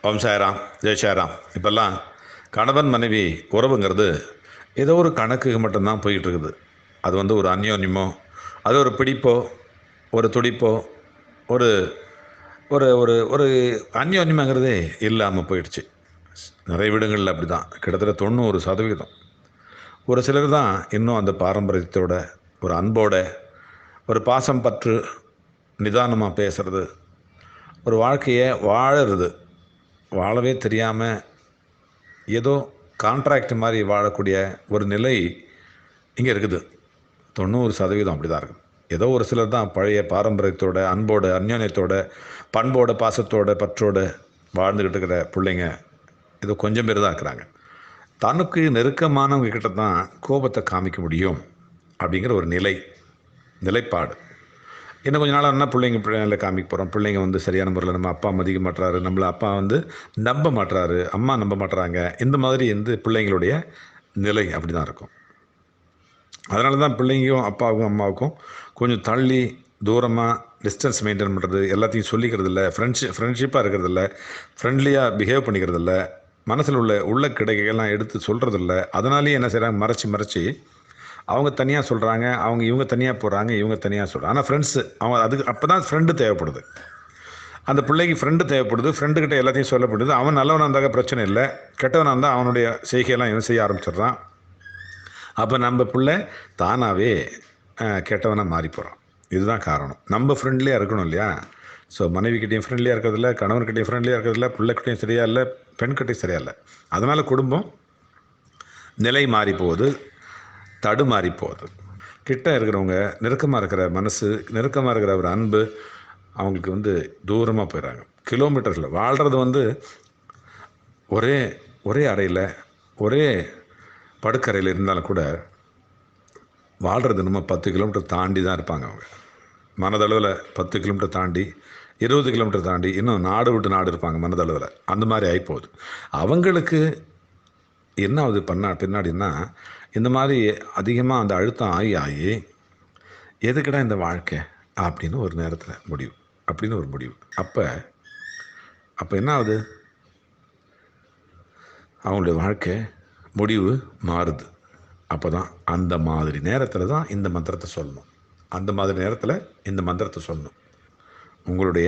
ஓம் சாய்ராம், ஜெய் சாய்ராம். இப்போல்லாம் கணவன் மனைவி உறவுங்கிறது ஏதோ ஒரு கணக்குக்கு மட்டும்தான் போயிட்டு இருக்குது. அது ஒரு அந்யோன்யமோ, அது ஒரு பிடிப்போ, ஒரு துடிப்போ, ஒரு ஒரு ஒரு ஒரு அந்யோன்யமாங்கிறதே இல்லாமல் போயிடுச்சு. நிறைய வீடுகளில் அப்படி தான். கிட்டத்தட்ட 90%. ஒரு சிலர் தான் இன்னும் அந்த பாரம்பரியத்தோட, ஒரு அன்போட, ஒரு பாசம் பற்று, நிதானமாக பேசுறது, ஒரு வாழ்க்கையை வாழறது, வாழவே தெரியாமல் ஏதோ கான்ட்ராக்ட் மாதிரி வாழக்கூடிய ஒரு நிலை இங்கே இருக்குது. 90% அப்படி தான் இருக்குது. ஏதோ ஒரு சிலர் தான் பழைய பாரம்பரியத்தோட, அன்போட, அந்யோன்யத்தோட, பண்போட, பாசத்தோட, பற்றோட வாழ்ந்துக்கிட்டு இருக்கிற பிள்ளைங்க ஏதோ கொஞ்சம் பேர் தான் இருக்கிறாங்க. தனக்கு நெருக்கமானவங்க கிட்ட தான் கோபத்தை காமிக்க முடியும் அப்படிங்கிற ஒரு நிலைப்பாடு. இன்னும் கொஞ்ச நாள் என்ன பிள்ளைங்களை காமிக்க போகிறோம். பிள்ளைங்க சரியான முறையில் நம்ம அப்பா மதிக்க மாட்டுறாரு, நம்மளை அப்பா நம்ப மாட்டுறாரு, அம்மா நம்ப மாட்டுறாங்க. இந்த மாதிரி பிள்ளைங்களுடைய நிலை அப்படி தான் இருக்கும். அதனால தான் பிள்ளைங்களும் அப்பாவுக்கும் அம்மாவுக்கும் கொஞ்சம் தள்ளி தூரமாக டிஸ்டன்ஸ் மெயின்டைன் பண்ணுறது, எல்லாத்தையும் சொல்லிக்கிறது இல்லை, ஃப்ரெண்ட்ஷிப்பாக இருக்கிறது இல்லை, ஃப்ரெண்ட்லியாக பிஹேவ் பண்ணிக்கிறது இல்லை, மனசில் உள்ள கிடைக்கைகள்லாம் எடுத்து சொல்கிறது இல்லை. அதனாலேயே என்ன செய்கிறாங்க, மறைச்சி அவங்க தனியாக சொல்கிறாங்க, இவங்க தனியாக போகிறாங்க, இவங்க தனியாக சொல்கிறாங்க. ஆனால் ஃப்ரெண்ட்ஸு அதுக்கு அப்போ தான் ஃப்ரெண்டு தேவைப்படுது. அந்த பிள்ளைக்கு ஃப்ரெண்டு தேவைப்படுது. ஃப்ரெண்டுக்கிட்ட எல்லாத்தையும் சொல்லப்படுது. அவன் நல்லவனாக இருந்தாக்க பிரச்சனை இல்லை, கெட்டவனாக இருந்தால் அவனுடைய செய்கையெல்லாம் இவன் செய்ய ஆரம்பிச்சிடுறான். அப்போ நம்ம பிள்ளை தானாகவே கெட்டவனாக மாறி போகிறான். இதுதான் காரணம். நம்ம ஃப்ரெண்ட்லியாக இருக்கணும் இல்லையா? ஸோ மனைவிக்கிட்டையும் ஃப்ரெண்ட்லியாக இருக்கிறதில்ல, கணவன்கிட்டையும் ஃப்ரெண்ட்லியாக இருக்கிறதில்ல, பிள்ளைக்கிட்டையும் சரியா இல்லை, பெண்கிட்டையும் சரியா இல்லை. அதனால் குடும்பம் நிலை மாறி போகுது, தடுமாறி போகுது. கிட்ட இருக்கிறவங்க, நெருக்கமாக இருக்கிற மனசு, நெருக்கமாக இருக்கிற ஒரு அன்பு அவங்களுக்கு தூரமாக போயிடறாங்க. கிலோமீட்டரில் வாழ்கிறது ஒரே ஒரே அறையில், ஒரே படுக்கறையில் இருந்தாலும் கூட வாழ்கிறது நம்ம 10 கிலோமீட்டர் தாண்டி தான் இருப்பாங்க. அவங்க மனதளவில் 10 கிலோமீட்டர் தாண்டி, 20 கிலோமீட்டர் தாண்டி, இன்னும் நாடு விட்டு நாடு இருப்பாங்க மனதளவில். அந்த மாதிரி ஆகிப்போகுது. அவங்களுக்கு என்ன ஆகுது பின்னாடின்னா, இந்த மாதிரி அதிகமாக அந்த அழுத்தம் ஆகி எதுக்கிட இந்த வாழ்க்கை அப்படின்னு ஒரு நேரத்தில் முடிவு. அப்போ என்ன ஆகுது, அவங்களுடைய வாழ்க்கை முடிவு மாறுது. அப்போ தான் அந்த மாதிரி நேரத்தில் தான் இந்த மந்திரத்தை சொல்லணும். அந்த மாதிரி நேரத்தில் இந்த மந்திரத்தை சொல்லணும். உங்களுடைய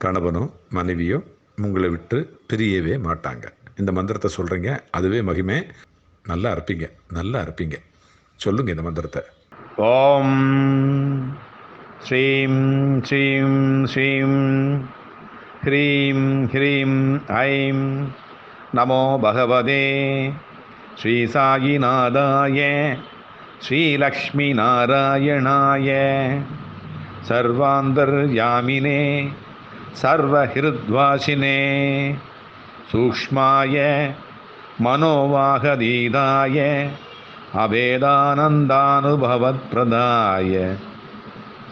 கணவனோ மனைவியோ உங்களை விட்டு பிரியவே மாட்டாங்க. இந்த மந்திரத்தை சொல்கிறீங்க, அதுவே மகிமை. நல்லா இருப்பீங்க. சொல்லுங்க இந்த மந்திரத்தை. ஓம் ஸ்ரீம் ஸ்ரீம் ஸ்ரீம் ஹ்ரீம் ஹ்ரீம் ஐம் நமோ பகவதே ஸ்ரீ சாயிநாதாய ஸ்ரீலக்ஷ்மி நாராயணாய சர்வாந்தர்யாமினே சர்வஹிருத்வாசினே சூக்ஷ்மாய மனோவாகதீதாய அபேதானந்தானுபவத்ப்ரதாய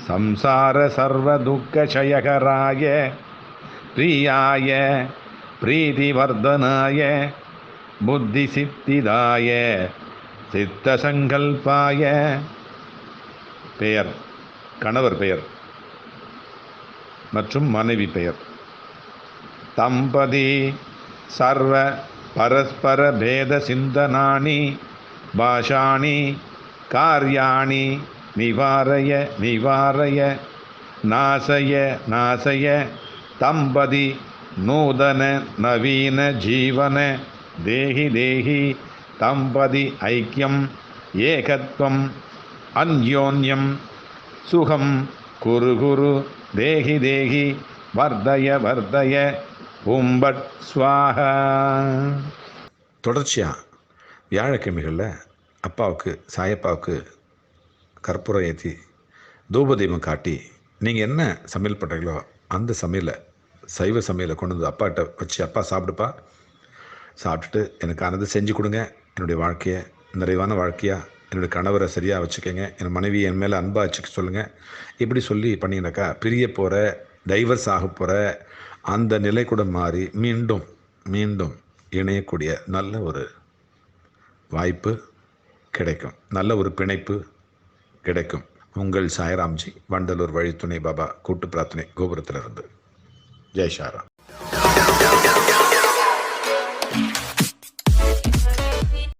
சம்சார சர்வதுக்கசயகராய பிரியாய பிரீதிவர்தனாய புத்திசித்திதாய சித்தசங்கல்பாய. பெயர், கணவர் பெயர் மற்றும் மனைவி பெயர். தம்பதி சர்வ பரஸ்பர பேத சிந்தனானி பாஷாணி கார்யாணி நிவாரய நாசய தம்பதி நூதன நவீன ஜீவன தேஹி தம்பதி ஐக்கியம் ஏகத்வம் அந்யோன்யம் சுகம் குரு தேஹி வர்தய உம்பட் ஸ்வாஹா. தொடர்ச்சியாக வியாழக்கிழமைகளில் சாயப்பாவுக்கு கற்பூரம் ஏற்றி தூபதீபம் காட்டி நீங்கள் என்ன சமையல் பண்ணுறீங்களோ அந்த சைவ சமையலை கொண்டு வந்து அப்பாட்ட வச்சு, அப்பா சாப்பிட்டுட்டு எனக்கானது செஞ்சு கொடுங்க, என்னுடைய வாழ்க்கையை நிறைவான வாழ்க்கையாக, என்னுடைய கணவரை சரியாக வச்சுக்கோங்க, என் மனைவி என் மேலே அன்பாக வச்சுக்க சொல்லுங்கள். இப்படி சொல்லி பண்ணிங்கனாக்கா பிரிய போகிற, டைவர்ஸ் ஆக போகிற அந்த நிலை கூட மாறி மீண்டும் இணையக்கூடிய நல்ல ஒரு வாய்ப்பு கிடைக்கும், நல்ல ஒரு பிணைப்பு கிடைக்கும். உங்கள் சாய்ராம்ஜி, வண்டலூர் வழித்துணை பாபா கூட்டு பிரார்த்தனை கோபுரத்திலிருந்து. ஜெய் சாய்ராம்.